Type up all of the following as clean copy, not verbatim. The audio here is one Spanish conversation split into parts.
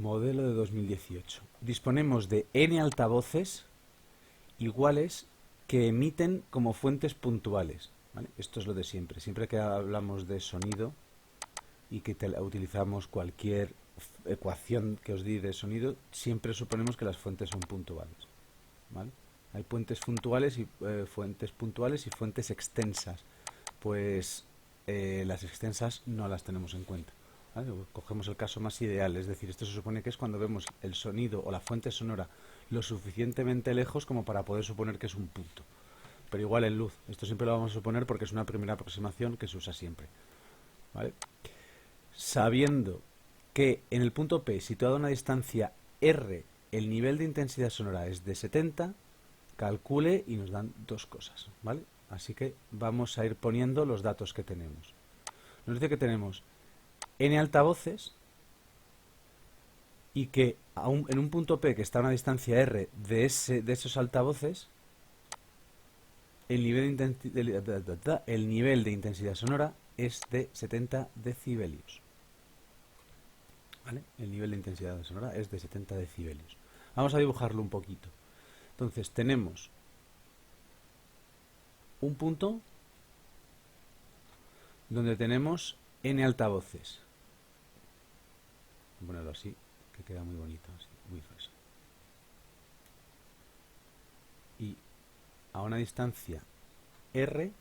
Modelo de 2018. Disponemos de n altavoces iguales que emiten como fuentes puntuales, ¿vale? Esto es lo de siempre. Siempre que hablamos de sonido y que utilizamos cualquier ecuación que os di de sonido, siempre suponemos que las fuentes son puntuales, ¿vale? Hay fuentes puntuales y fuentes extensas. Pues las extensas no las tenemos en cuenta, ¿vale? Cogemos el caso más ideal, es decir, esto se supone que es cuando vemos el sonido o la fuente sonora lo suficientemente lejos como para poder suponer que es un punto. Pero igual en luz, esto siempre lo vamos a suponer porque es una primera aproximación que se usa siempre, ¿vale? Sabiendo que en el punto P, situado a una distancia R, el nivel de intensidad sonora es de 70, calcule y nos dan dos cosas, ¿vale? Así que vamos a ir poniendo los datos que tenemos. Nos dice que tenemos n altavoces y que en un punto P que está a una distancia R de esos altavoces, el nivel de intensidad sonora es de 70 decibelios. ¿Vale? El nivel de intensidad sonora es de 70 decibelios. Vamos a dibujarlo un poquito. Entonces tenemos un punto donde tenemos n altavoces. Voy a ponerlo así, que queda muy bonito, así, muy fresco. Y a una distancia R,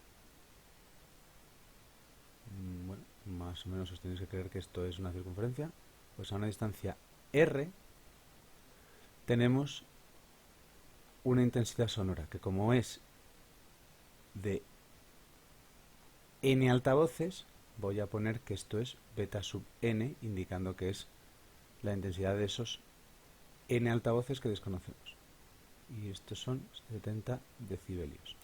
bueno, más o menos os tenéis que creer que esto es una circunferencia, pues a una distancia R tenemos una intensidad sonora que, como es de n altavoces, voy a poner que esto es beta sub n, indicando que es la intensidad de esos n altavoces que desconocemos. Y estos son 70 decibelios.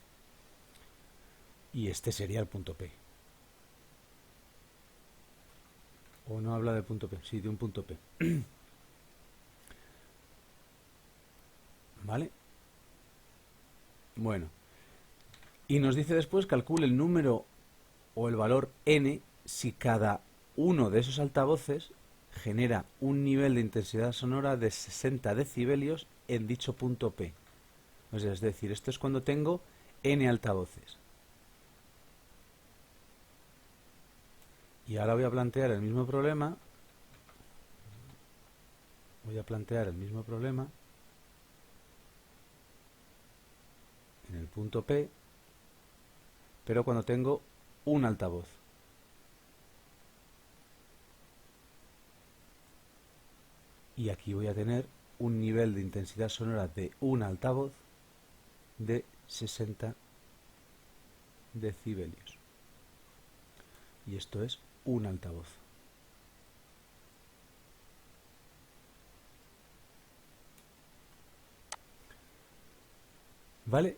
Y este sería el punto P. ¿O no habla de punto P? Sí, de un punto P. ¿Vale? Bueno. Y nos dice después, calcule el número o el valor n si cada uno de esos altavoces genera un nivel de intensidad sonora de 60 decibelios en dicho punto P. O sea, es decir, esto es cuando tengo n altavoces. Y ahora voy a plantear el mismo problema. En el punto P, pero cuando tengo un altavoz. Y aquí voy a tener un nivel de intensidad sonora de un altavoz de 60 decibelios. Y esto es un altavoz. ¿Vale?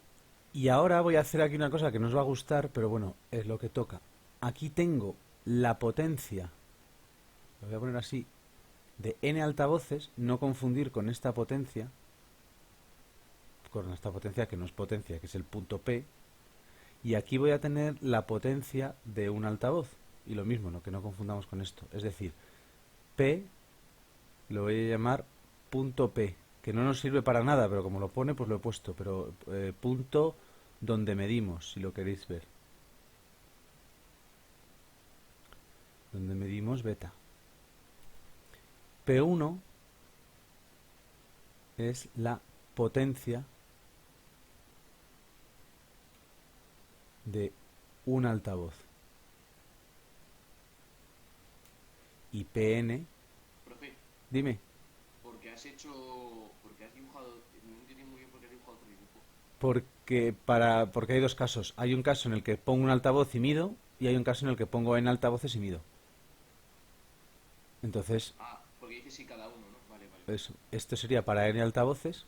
Y ahora voy a hacer aquí una cosa que no os va a gustar, pero bueno, es lo que toca. Aquí tengo la potencia, lo voy a poner así, de n altavoces, no confundir con esta potencia que no es potencia, que es el punto P, y aquí voy a tener la potencia de un altavoz, y lo mismo, ¿no? Que no confundamos con esto, es decir, P lo voy a llamar punto P, que no nos sirve para nada, pero como lo pone, pues lo he puesto, pero punto donde medimos, si lo queréis ver, donde medimos beta. P1 es la potencia de un altavoz. Y PN... Profe, Dime. porque has dibujado, no entiendo muy bien por qué has dibujado otro dibujo. Porque hay dos casos. Hay un caso en el que pongo un altavoz y mido, y hay un caso en el que pongo en altavoces y mido. Entonces, Ah, porque dices sí cada uno, ¿no? Vale, vale. esto sería para n altavoces.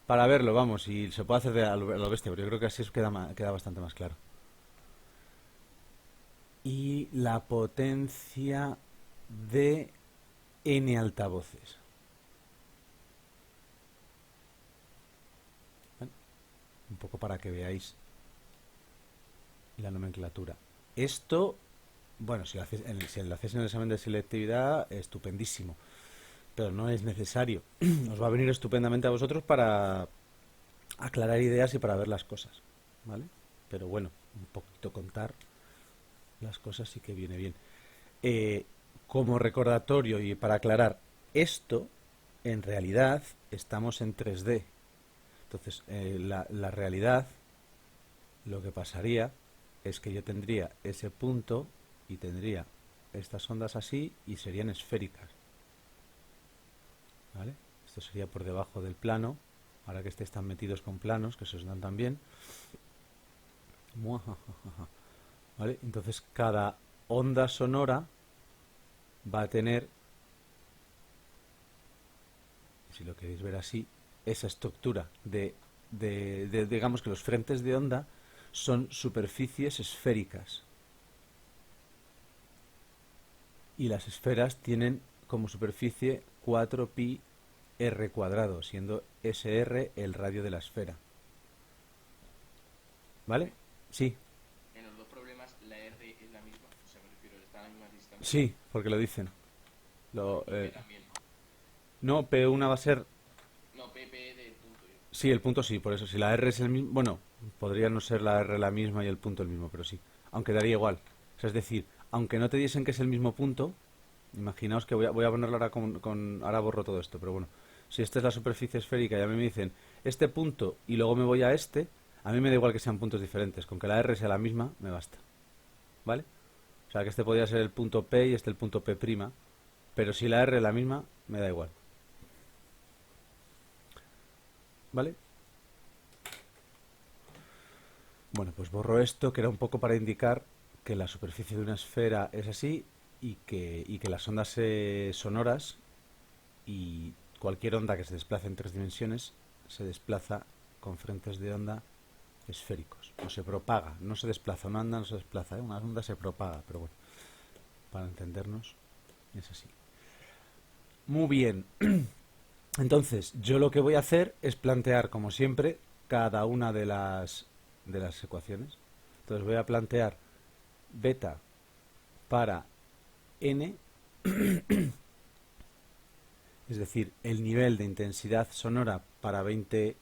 Para verlo, vamos, y se puede hacer a lo bestia, pero yo creo que así queda bastante más claro. Y la potencia de n altavoces. ¿Vale? Un poco para que veáis la nomenclatura. Esto Bueno, si lo haces en el examen de selectividad, estupendísimo, pero no es necesario. Os va a venir estupendamente a vosotros para aclarar ideas y para ver las cosas, ¿vale? Pero bueno, un poquito contar las cosas sí que viene bien. Eh, Como recordatorio y para aclarar, esto en realidad estamos en 3D. Entonces, la realidad, lo que pasaría es que yo tendría ese punto y tendría estas ondas así y serían esféricas, ¿vale? Esto sería por debajo del plano, ahora que estéis tan metidos con planos, que se os dan tan bien. ¿Vale? Entonces cada onda sonora va a tener, si lo queréis ver así, esa estructura digamos que los frentes de onda son superficies esféricas y las esferas tienen como superficie 4pi r cuadrado, siendo sr el radio de la esfera. ¿Vale? Sí, En los dos problemas la R es la misma, o sea, me refiero, está a la misma distancia. sí, porque lo dicen. Vale, Lo, y P también. no, P1 va a ser. No, PP del punto. Sí, el punto sí, por eso. Si la R es el mismo. Bueno, podría no ser la R la misma y el punto el mismo, pero sí. Aunque daría igual. O sea, es decir, aunque no te diesen que es el mismo punto, imaginaos que voy a ponerlo ahora ahora borro todo esto, pero bueno. Si esta es la superficie esférica y a mí me dicen este punto y luego me voy a este, a mí me da igual que sean puntos diferentes. Con que la R sea la misma, me basta. ¿Vale? O sea, que este podría ser el punto P y este el punto P', pero si la R es la misma, me da igual. ¿Vale? Bueno, pues borro esto, que era un poco para indicar que la superficie de una esfera es así y que las ondas sonoras y cualquier onda que se desplace en 3 dimensiones se desplaza con frentes de onda esféricos. O se propaga, no se desplaza, una onda no se desplaza, una onda se propaga, pero bueno, para entendernos es así. Muy bien. Entonces, yo lo que voy a hacer es plantear, como siempre, cada una de las ecuaciones. Entonces voy a plantear beta para n, es decir, el nivel de intensidad sonora para 20,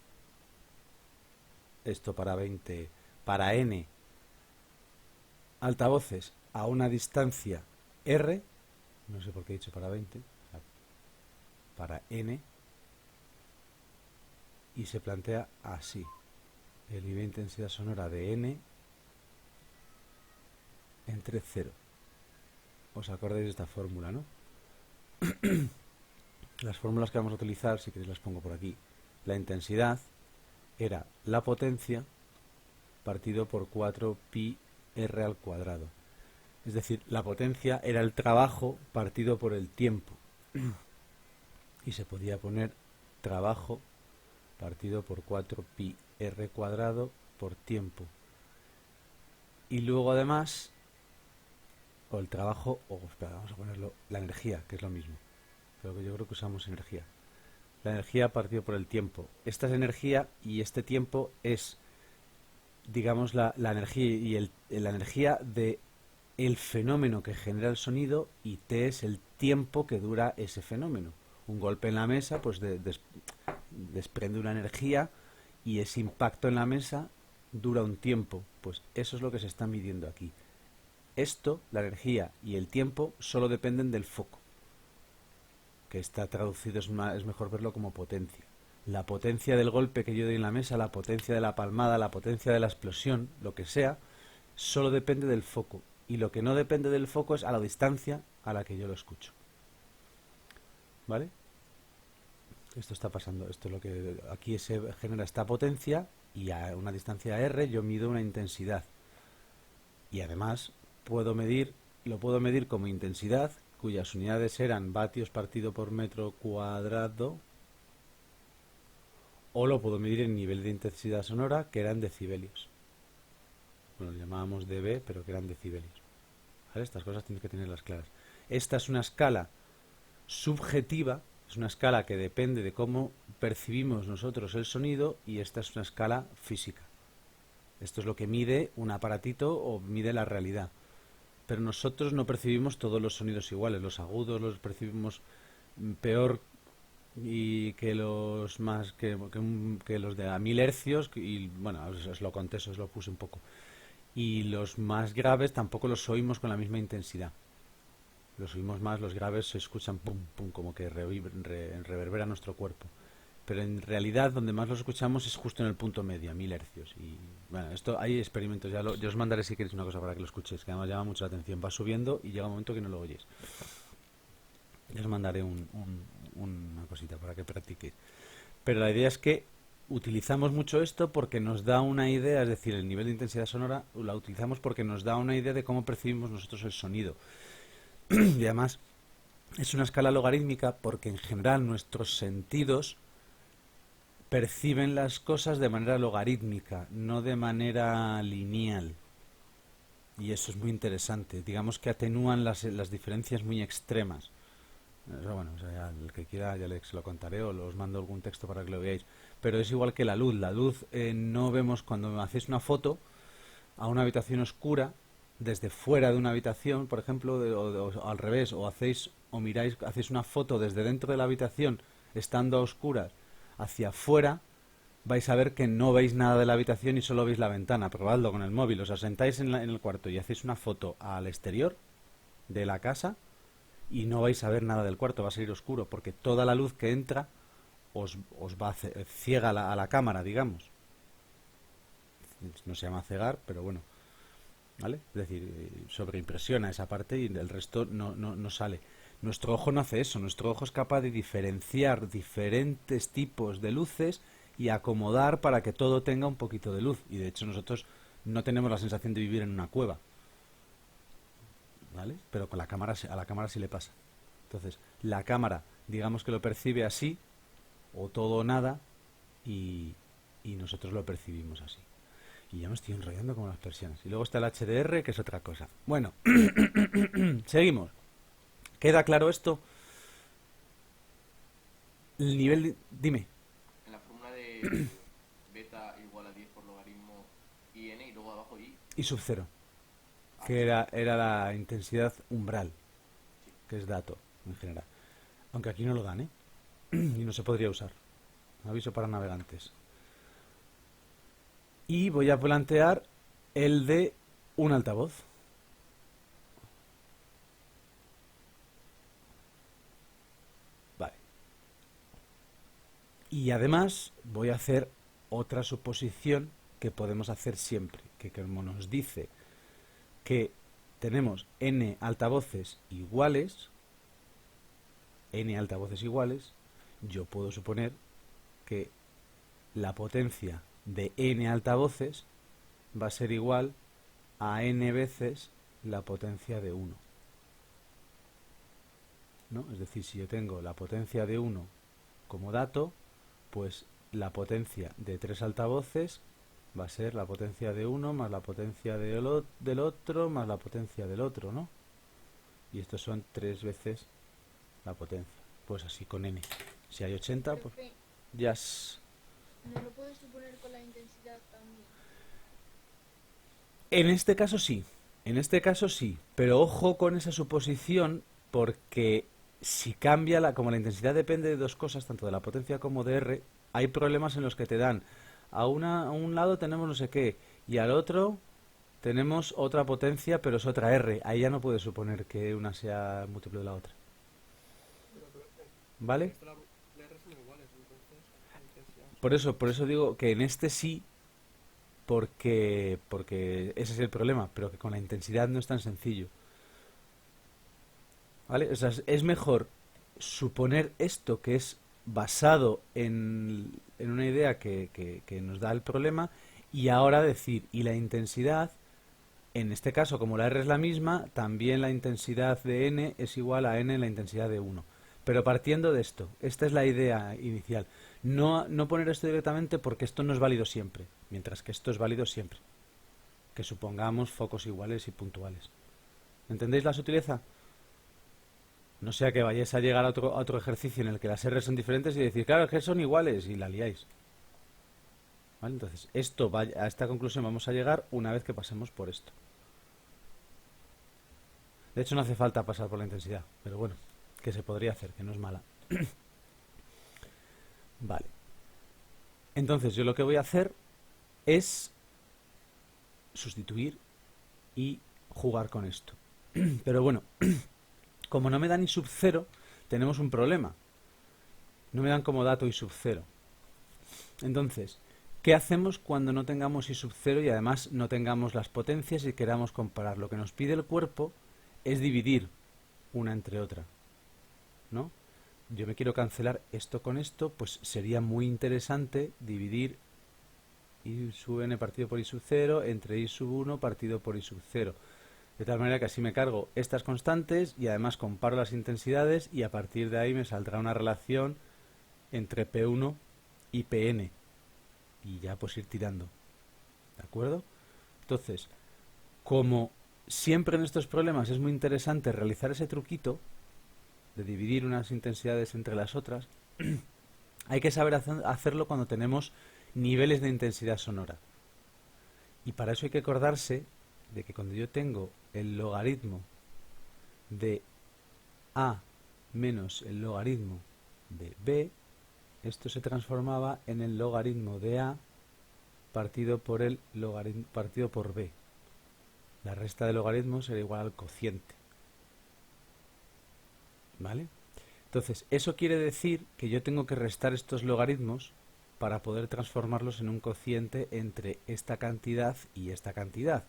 esto para 20, para n altavoces a una distancia r, no sé por qué he dicho para 20, para n, y se plantea así. El nivel de intensidad sonora de n entre 0. ¿Os acordáis de esta fórmula, no? Las fórmulas que vamos a utilizar, si queréis las pongo por aquí. La intensidad era la potencia partido por 4pi r al cuadrado. Es decir, la potencia era el trabajo partido por el tiempo. Y se podía poner trabajo partido por 4pi r cuadrado por tiempo. Y luego además, o el trabajo, o espera, vamos a ponerlo, la energía, que es lo mismo. Pero que yo creo que usamos energía. La energía partido por el tiempo. Esta es energía y este tiempo es, digamos, la energía y la energía de el fenómeno que genera el sonido y t es el tiempo que dura ese fenómeno. Un golpe en la mesa pues desprende una energía y ese impacto en la mesa dura un tiempo. Pues eso es lo que se está midiendo aquí. Esto, la energía y el tiempo, solo dependen del foco, que está traducido, es mejor verlo como potencia. La potencia del golpe que yo doy en la mesa, la potencia de la palmada, la potencia de la explosión, lo que sea, solo depende del foco. Y lo que no depende del foco es a la distancia a la que yo lo escucho. ¿Vale? Esto está pasando, esto es lo que aquí se genera esta potencia y a una distancia r yo mido una intensidad. Y además lo puedo medir como intensidad, cuyas unidades eran vatios partido por metro cuadrado, o lo puedo medir en nivel de intensidad sonora, que eran decibelios. Bueno, lo llamábamos dB, pero que eran decibelios. ¿Vale? Estas cosas tienes que tenerlas claras. Esta es una escala subjetiva, es una escala que depende de cómo percibimos nosotros el sonido, y esta es una escala física. Esto es lo que mide un aparatito o mide la realidad. pero nosotros no percibimos todos los sonidos iguales. Los agudos los percibimos peor y que los más que los de a 1000 hercios y bueno, os lo conté, os lo puse un poco. Y los más graves tampoco los oímos con la misma intensidad. Los oímos más, los graves se escuchan pum pum como que reverbera nuestro cuerpo. Pero en realidad donde más los escuchamos es justo en el punto medio, a 1000 hercios. Y bueno, esto hay experimentos, yo os mandaré si queréis una cosa para que lo escuchéis, que además llama mucho la atención. Va subiendo y llega un momento que no lo oyes. Ya os mandaré una cosita para que practiquéis. Pero la idea es que utilizamos mucho esto porque nos da una idea, es decir, el nivel de intensidad sonora la utilizamos porque nos da una idea de cómo percibimos nosotros el sonido. Y además es una escala logarítmica porque en general nuestros sentidos perciben las cosas de manera logarítmica, no de manera lineal. Y eso es muy interesante. Digamos que atenúan las diferencias muy extremas. Eso, bueno, o sea, el que quiera ya les lo contaré o os mando algún texto para que lo veáis. Pero es igual que la luz. La luz no vemos cuando hacéis una foto a una habitación oscura desde fuera de una habitación, por ejemplo, o al revés, o hacéis una foto desde dentro de la habitación estando a oscuras hacia afuera, vais a ver que no veis nada de la habitación y solo veis la ventana. Probadlo con el móvil. Os sentáis en el cuarto y hacéis una foto al exterior de la casa y no vais a ver nada del cuarto, va a salir oscuro, porque toda la luz que entra os va a ciega a la cámara, digamos. No se llama cegar, pero bueno, ¿vale? Es decir, sobreimpresiona esa parte y el resto no sale. Nuestro ojo no hace eso, nuestro ojo es capaz de diferenciar diferentes tipos de luces y acomodar para que todo tenga un poquito de luz. Y de hecho nosotros no tenemos la sensación de vivir en una cueva, ¿vale? Pero con la cámara, a la cámara sí le pasa. Entonces, la cámara, digamos que lo percibe así, o todo o nada, y nosotros lo percibimos así. Y ya me estoy enrollando como las persianas. Y luego está el HDR, que es otra cosa. Bueno, seguimos. ¿Queda claro esto? El nivel dime. En la fórmula de beta igual a 10 por logaritmo i n y luego abajo i. Y sub cero, que era la intensidad umbral, Sí. que es dato en general. Aunque aquí no lo dan, ¿eh? Y no se podría usar. Aviso para navegantes. Y voy a plantear el de un altavoz. Vale. Y además voy a hacer otra suposición que podemos hacer siempre, que como nos dice que tenemos n altavoces iguales, yo puedo suponer que la potencia de n altavoces va a ser igual a n veces la potencia de 1. ¿No? Es decir, si yo tengo la potencia de 1 como dato, pues la potencia de 3 altavoces va a ser la potencia de 1 más la potencia del otro más la potencia del otro, ¿no? Y estos son 3 veces la potencia. Pues así con n. Si hay 80, pues ya... ¿No lo puedes suponer con la intensidad también? En este caso sí, pero ojo con esa suposición porque si cambia, como la intensidad depende de dos cosas, tanto de la potencia como de R, hay problemas en los que te dan, a un lado tenemos no sé qué y al otro tenemos otra potencia pero es otra R, ahí ya no puedes suponer que una sea múltiplo de la otra. ¿Vale? Por eso digo que en este sí, porque ese es el problema, pero que con la intensidad no es tan sencillo. ¿Vale? O sea, es mejor suponer esto que es basado en una idea que nos da el problema y ahora decir, y la intensidad, en este caso, como la R es la misma, también la intensidad de n es igual a n en la intensidad de 1. Pero partiendo de esto, esta es la idea inicial. No poner esto directamente porque esto no es válido siempre, mientras que esto es válido siempre. Que supongamos focos iguales y puntuales. ¿Entendéis la sutileza? No sea que vayáis a llegar a otro ejercicio en el que las R son diferentes y decir, claro, es que son iguales y la liáis. ¿Vale? Entonces, a esta conclusión vamos a llegar una vez que pasemos por esto. De hecho, no hace falta pasar por la intensidad, pero bueno, que se podría hacer, que no es mala. Vale. Entonces, yo lo que voy a hacer es sustituir y jugar con esto. Pero bueno, como no me dan i sub 0, tenemos un problema. No me dan como dato i sub 0. Entonces, ¿qué hacemos cuando no tengamos i sub 0 y además no tengamos las potencias y queramos comparar? Lo que nos pide el cuerpo es dividir una entre otra, ¿no? Yo me quiero cancelar esto con esto, pues sería muy interesante dividir i sub n partido por i sub 0 entre i sub 1 partido por i sub 0. De tal manera que así me cargo estas constantes y además comparo las intensidades y a partir de ahí me saldrá una relación entre P1 y Pn. Y ya pues ir tirando. ¿De acuerdo? Entonces, como siempre en estos problemas es muy interesante realizar ese truquito de dividir unas intensidades entre las otras, hay que saber hacerlo cuando tenemos niveles de intensidad sonora. Y para eso hay que acordarse de que cuando yo tengo el logaritmo de A menos el logaritmo de B, esto se transformaba en el logaritmo de A partido por el logaritmo partido por B. La resta de logaritmos era igual al cociente. ¿Vale? Entonces, eso quiere decir que yo tengo que restar estos logaritmos para poder transformarlos en un cociente entre esta cantidad y esta cantidad.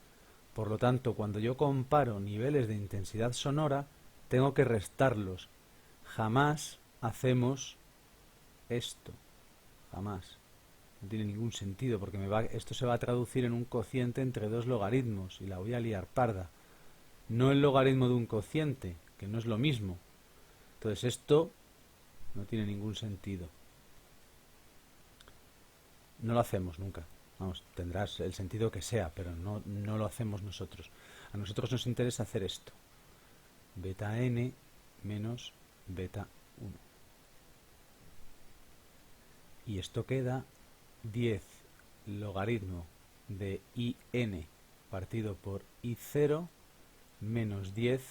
Por lo tanto, cuando yo comparo niveles de intensidad sonora, tengo que restarlos. Jamás hacemos esto. Jamás. No tiene ningún sentido porque esto se va a traducir en un cociente entre dos logaritmos y la voy a liar parda. No el logaritmo de un cociente, que no es lo mismo. Entonces esto no tiene ningún sentido. No lo hacemos nunca. Vamos, tendrás el sentido que sea, pero no lo hacemos nosotros. A nosotros nos interesa hacer esto. Beta n menos beta 1. Y esto queda 10 logaritmo de in partido por i0 menos 10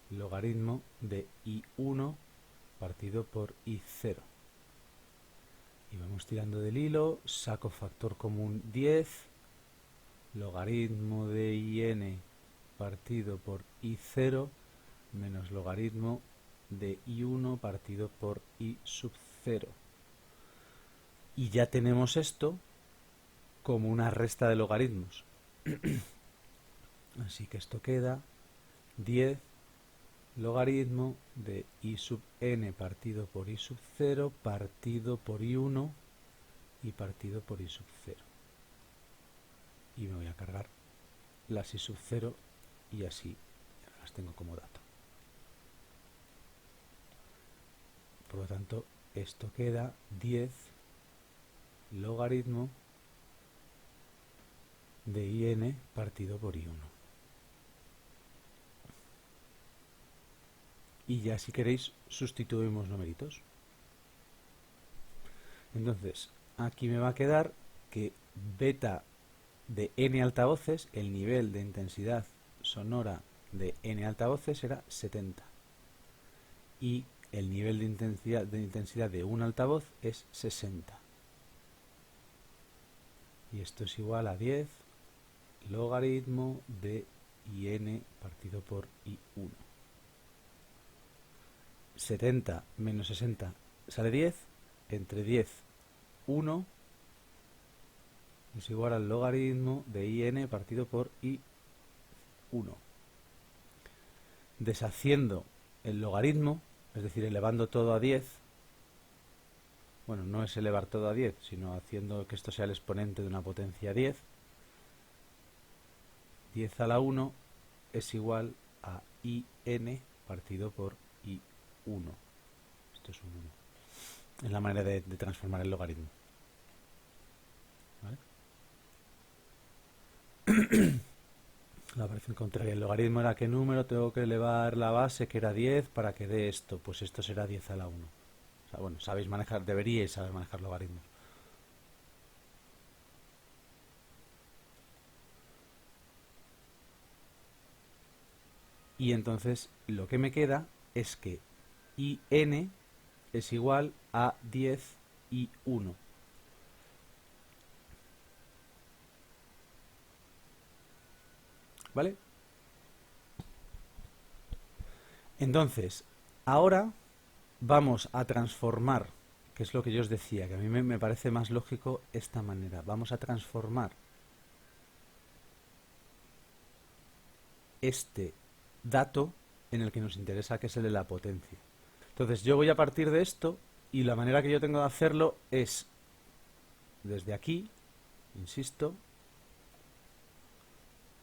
logaritmo de i1 partido por i0. Y vamos tirando del hilo, saco factor común 10, logaritmo de in partido por i0 menos logaritmo de i1 partido por i sub 0. Y ya tenemos esto como una resta de logaritmos. Así que esto queda 10 logaritmo de i sub n partido por i sub 0 partido por i1 y partido por i sub 0. Y me voy a cargar las i sub 0 y así las tengo como dato. Por lo tanto, esto queda 10 logaritmo de in partido por i1. Y ya si queréis sustituimos numeritos. Entonces, aquí me va a quedar que beta de n altavoces, el nivel de intensidad sonora de n altavoces era 70. Y el nivel de intensidad de un altavoz es 60. Y esto es igual a 10 logaritmo de in partido por i1. 70 menos 60 sale 10, entre 10, 1 es igual al logaritmo de in partido por i1. Deshaciendo el logaritmo, es decir, elevando todo a 10, bueno, no es elevar todo a 10, sino haciendo que esto sea el exponente de una potencia 10, 10 a la 1 es igual a in partido por i1. Esto es un 1. Es la manera de transformar el logaritmo. ¿Vale? La operación contraria. El logaritmo era qué número, tengo que elevar la base, que era 10, para que dé esto. Pues esto será 10 a la 1. O sea, bueno, sabéis manejar, deberíais saber manejar logaritmos. Y entonces lo que me queda es que IN es igual a 10 y 1. ¿Vale? Entonces, ahora vamos a transformar, que es lo que yo os decía, que a mí me parece más lógico esta manera. Vamos a transformar este dato en el que nos interesa, que es el de la potencia. Entonces yo voy a partir de esto y la manera que yo tengo de hacerlo es desde aquí, insisto,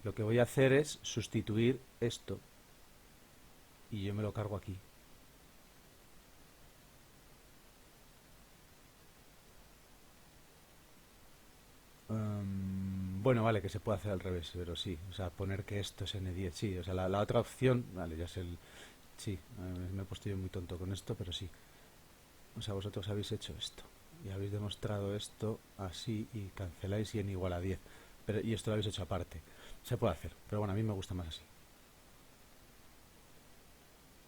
lo que voy a hacer es sustituir esto y yo me lo cargo aquí. Bueno, vale, que se puede hacer al revés, pero sí, o sea, poner que esto es n10, sí, o sea, la otra opción, vale, ya sé el... Sí, me he puesto yo muy tonto con esto, pero sí. O sea, vosotros habéis hecho esto y habéis demostrado esto así y canceláis y n igual a 10. Pero, y esto lo habéis hecho aparte. Se puede hacer, pero bueno, a mí me gusta más así.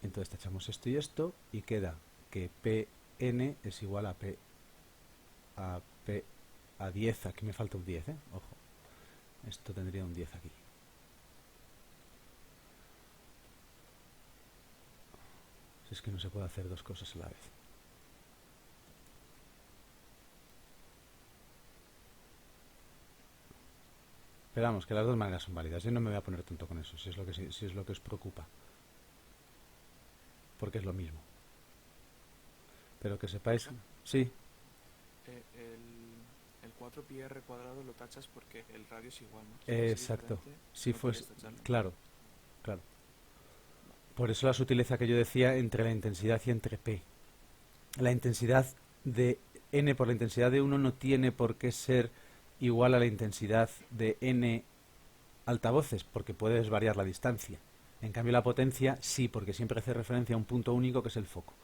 Entonces tachamos esto y queda que Pn es igual a P a 10. Aquí me falta un 10, ojo. Esto tendría un 10 aquí. Si es que no se puede hacer dos cosas a la vez. Pero vamos, que las dos maneras son válidas. Yo no me voy a poner tonto con eso, si es lo que os preocupa. Porque es lo mismo. Pero que sepáis... Sí. El 4πr cuadrado lo tachas porque el radio es igual, ¿no? Exacto. Si no fuese... tacharlo. Claro, claro. Por eso la sutileza que yo decía entre la intensidad y entre P. La intensidad de n por la intensidad de 1 no tiene por qué ser igual a la intensidad de n altavoces, porque puedes variar la distancia. En cambio la potencia sí, porque siempre hace referencia a un punto único que es el foco.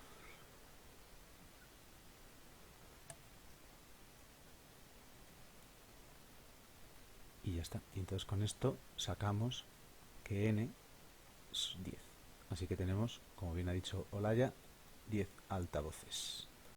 Y ya está. Y entonces con esto sacamos que n es 10. Así que tenemos, como bien ha dicho Olaya, 10 altavoces.